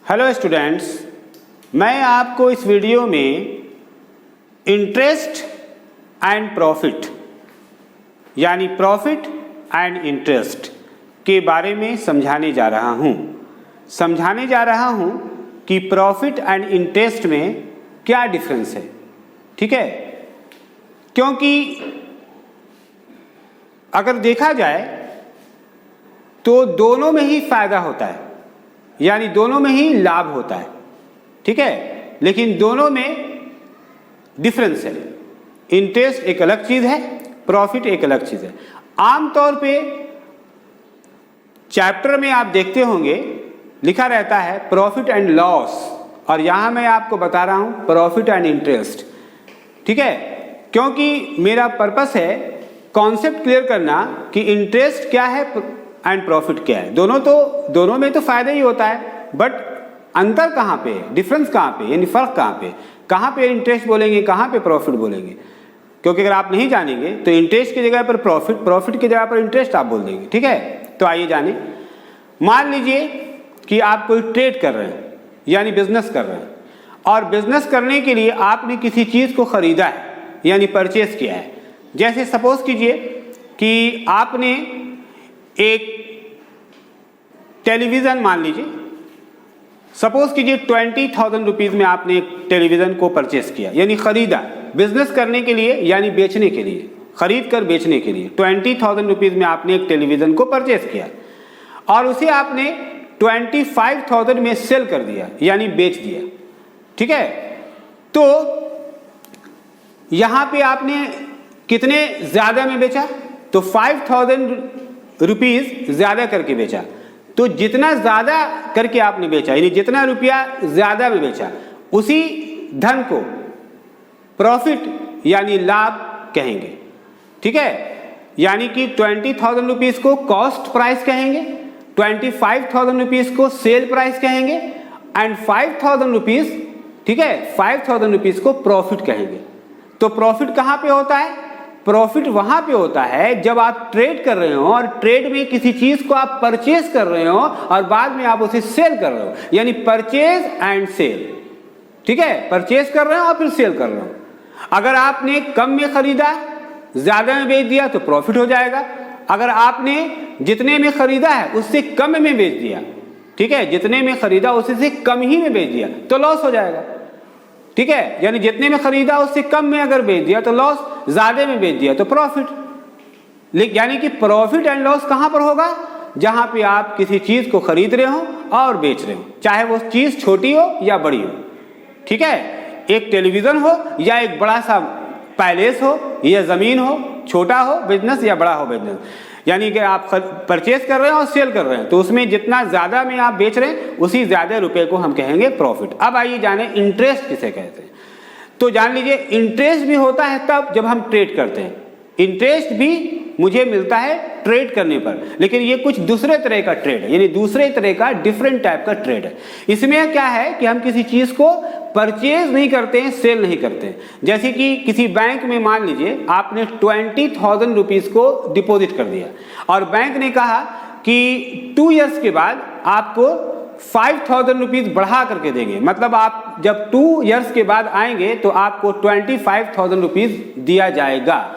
Hello students, मैं आपको इस वीडियो में इंटरेस्ट एंड प्रॉफिट यानी प्रॉफिट एंड इंटरेस्ट के बारे में समझाने जा रहा हूँ कि प्रॉफिट एंड इंटरेस्ट में क्या डिफरेंस है। ठीक है, क्योंकि अगर देखा जाए तो दोनों में ही फायदा होता है, यानी दोनों में ही लाभ होता है। ठीक है, लेकिन दोनों में डिफरेंस है। इंटरेस्ट एक अलग चीज है, प्रॉफिट एक अलग चीज है। आमतौर पे चैप्टर में आप देखते होंगे लिखा रहता है प्रॉफिट एंड लॉस, और यहां मैं आपको बता रहा हूं प्रॉफिट एंड इंटरेस्ट। ठीक है, क्योंकि मेरा पर्पस है कॉन्सेप्ट क्लियर करना कि इंटरेस्ट क्या है एंड प्रॉफिट क्या है। दोनों में तो फायदा ही होता है, बट अंतर कहाँ पे है, डिफरेंस कहाँ पे, यानी फर्क कहाँ पे इंटरेस्ट बोलेंगे, कहाँ पे प्रॉफिट बोलेंगे। क्योंकि अगर आप नहीं जानेंगे तो इंटरेस्ट की जगह पर प्रॉफिट, प्रॉफिट की जगह पर इंटरेस्ट आप बोल देंगे। ठीक है, तो आइए जाने। मान लीजिए कि आप कोई ट्रेड कर रहे हैं, यानी बिजनेस कर रहे हैं, और बिजनेस करने के लिए आपने किसी चीज को खरीदा है, यानी परचेस किया है। जैसे सपोज कीजिए कि आपने एक टेलीविजन, मान लीजिए सपोज कीजिए 20,000 रुपीज में आपने एक टेलीविजन को परचेस किया, यानी खरीदा बिजनेस करने के लिए, यानी बेचने के लिए, खरीद कर बेचने के लिए 20,000 रुपीज में आपने एक टेलीविजन को परचेस किया और उसे आपने 25,000 में सेल कर दिया, यानी बेच दिया। ठीक है, तो यहां पे आपने कितने ज्यादा में बेचा, तो 5,000 रुपीज ज्यादा करके बेचा। तो जितना ज्यादा करके आपने बेचा, यानी जितना रुपया ज्यादा में बेचा, उसी धन को प्रॉफिट यानी लाभ कहेंगे। ठीक है, यानी कि 20,000 रुपीज को कॉस्ट प्राइस कहेंगे, 25,000 रुपीज को सेल प्राइस कहेंगे, एंड 5,000 रुपीज, ठीक है, 5,000 रुपीज को प्रॉफिट कहेंगे। तो प्रॉफिट कहां पे होता है? प्रॉफिट वहां पे होता है जब आप ट्रेड कर रहे हो और ट्रेड में किसी चीज को आप परचेज कर रहे हो और बाद में आप उसे सेल कर रहे हो, यानी परचेज एंड सेल। ठीक है, परचेज कर रहे हो और फिर सेल कर रहे हो। अगर आपने कम में खरीदा, ज्यादा में बेच दिया तो प्रॉफिट हो जाएगा। अगर आपने जितने में खरीदा है उससे कम में बेच दिया, ठीक है, जितने में खरीदा उससे से कम ही में बेच दिया तो लॉस हो जाएगा। ठीक है, यानी जितने में खरीदा उससे कम में अगर बेच दिया तो लॉस, ज्यादा में बेच दिया तो प्रॉफिट। यानी कि प्रॉफिट एंड लॉस कहां पर होगा? जहां पे आप किसी चीज को खरीद रहे हो और बेच रहे हो, चाहे वो चीज छोटी हो या बड़ी हो। ठीक है, एक टेलीविजन हो या एक बड़ा सा पैलेस हो या जमीन हो, छोटा हो बिजनेस या बड़ा हो बिजनेस, यानी कि आप परचेज कर रहे हैं और सेल कर रहे हैं, तो उसमें जितना ज्यादा में आप बेच रहे हैं उसी ज्यादा रुपए को हम कहेंगे प्रॉफिट। अब आइए जाने इंटरेस्ट किसे कहते हैं। तो जान लीजिए इंटरेस्ट भी होता है तब जब हम ट्रेड करते हैं। इंटरेस्ट भी मुझे मिलता है ट्रेड करने पर, लेकिन ये कुछ दूसरे तरह का ट्रेड है, यानी दूसरे तरह का डिफरेंट टाइप का ट्रेड है। इसमें क्या है कि हम किसी चीज को परचेज नहीं करते हैं, सेल नहीं करते हैं। जैसे कि किसी बैंक में मान लीजिए आपने 20,000 रुपीज को डिपॉजिट कर दिया और बैंक ने कहा कि 2 इयर्स के बाद आपको 5,000 रुपीज बढ़ा करके देंगे, मतलब आप जब 2 इयर्स के बाद आएंगे तो आपको 25,000 रुपीज दिया जाएगा।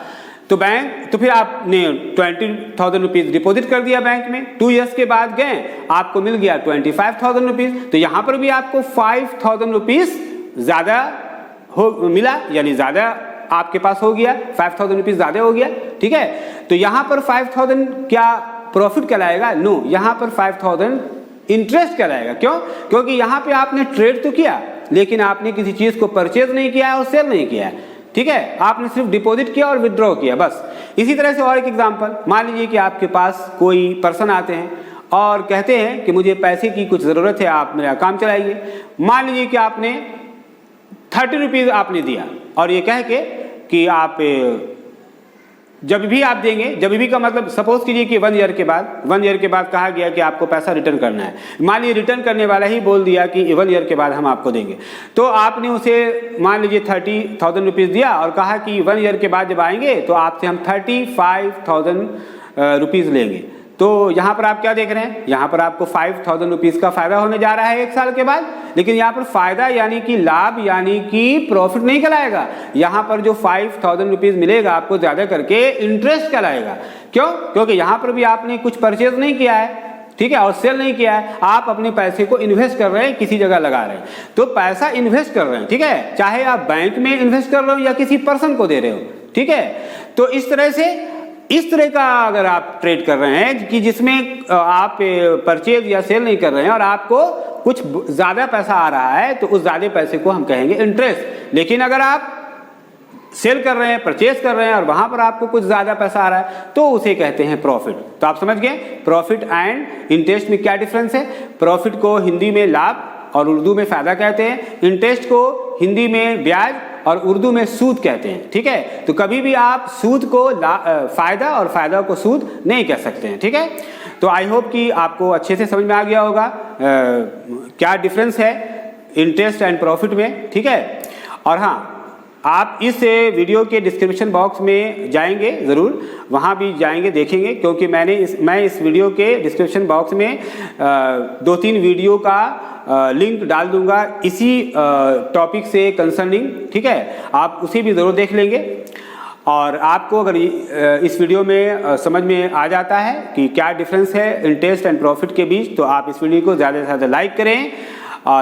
तो फिर आपने 20,000 रुपीज डिपॉजिट कर दिया बैंक में, 2 इयर्स के बाद गए आपको मिल गया 25,000 रुपीज। तो यहां पर भी आपको 5,000 रुपीज ज्यादा मिला, यानी ज्यादा आपके पास हो गया, 5,000 रुपीज ज्यादा हो गया। ठीक है, तो यहां पर 5,000 क्या प्रॉफिट कहलाएगा? नो, यहां पर 5,000 इंटरेस्ट कहलाएगा। क्यों? क्योंकि यहां पे आपने ट्रेड तो किया लेकिन आपने किसी चीज को परचेज नहीं किया है और सेल नहीं किया है। ठीक है, आपने सिर्फ डिपॉजिट किया और विड्रॉ किया, बस। इसी तरह से और एक एग्जांपल, मान लीजिए कि आपके पास कोई पर्सन आते हैं और कहते हैं कि मुझे पैसे की कुछ जरूरत है, आप मेरा काम चलाइए। मान लीजिए कि आपने 30 रुपीज आपने दिया और ये कह के कि आप जब भी आप देंगे, जब भी का मतलब सपोज कीजिए कि 1 ईयर के बाद कहा गया कि आपको पैसा रिटर्न करना है। मान लीजिए रिटर्न करने वाला ही बोल दिया कि 1 ईयर के बाद हम आपको देंगे, तो आपने उसे मान लीजिए 30,000 रुपीज दिया और कहा कि 1 ईयर के बाद जब आएंगे तो आपसे हम 35,000 रुपीज लेंगे। तो यहाँ पर आप क्या देख रहे हैं, यहाँ पर आपको 5,000 रुपीज़ का फायदा होने जा रहा है 1 साल के बाद। लेकिन यहाँ पर फायदा यानी कि लाभ यानी कि प्रॉफिट नहीं कहलाएगा। यहाँ पर जो 5,000 रुपीज़ मिलेगा आपको ज़्यादा करके इंटरेस्ट कहलाएगा। क्यों? क्योंकि यहाँ पर भी आपने कुछ परचेज नहीं किया है, ठीक है, और सेल नहीं किया है, आप अपने पैसे को इन्वेस्ट कर रहे हैं, किसी जगह लगा रहे हैं। तो पैसा इन्वेस्ट कर रहे हैं, ठीक है, चाहे आप बैंक में इन्वेस्ट कर रहे हो या किसी पर्सन को दे रहे हो, ठीक है। तो इस तरह का अगर आप ट्रेड कर रहे हैं कि जिसमें आप परचेज या सेल नहीं कर रहे हैं और आपको कुछ ज़्यादा पैसा आ रहा है, तो उस ज़्यादा पैसे को हम कहेंगे इंटरेस्ट। लेकिन अगर आप सेल कर रहे हैं, परचेज कर रहे हैं और वहां पर आपको कुछ ज़्यादा पैसा आ रहा है, तो उसे कहते हैं प्रॉफिट। तो आप समझ गए प्रॉफिट एंड इंटरेस्ट में क्या डिफरेंस है। प्रॉफिट को हिंदी में लाभ और उर्दू में फायदा कहते हैं, इंटरेस्ट को हिंदी में ब्याज और उर्दू में सूद कहते हैं, ठीक है। तो कभी भी आप सूद को फायदा और फायदा को सूद नहीं कह सकते हैं, ठीक है। तो आई होप कि आपको अच्छे से समझ में आ गया होगा क्या डिफरेंस है इंटरेस्ट एंड प्रॉफिट में, ठीक है। और हाँ, आप इस वीडियो के डिस्क्रिप्शन बॉक्स में जाएंगे ज़रूर, वहाँ भी जाएंगे देखेंगे, क्योंकि मैं इस वीडियो के डिस्क्रिप्शन बॉक्स में 2-3 वीडियो का लिंक डाल दूंगा इसी टॉपिक से कंसर्निंग, ठीक है। आप उसे भी ज़रूर देख लेंगे। और आपको अगर इस वीडियो में समझ में आ जाता है कि क्या डिफरेंस है इंटरेस्ट एंड प्रॉफिट के बीच, तो आप इस वीडियो को ज़्यादा से ज़्यादा लाइक करें,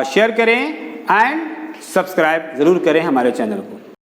शेयर करें एंड सब्सक्राइब ज़रूर करें हमारे चैनल को।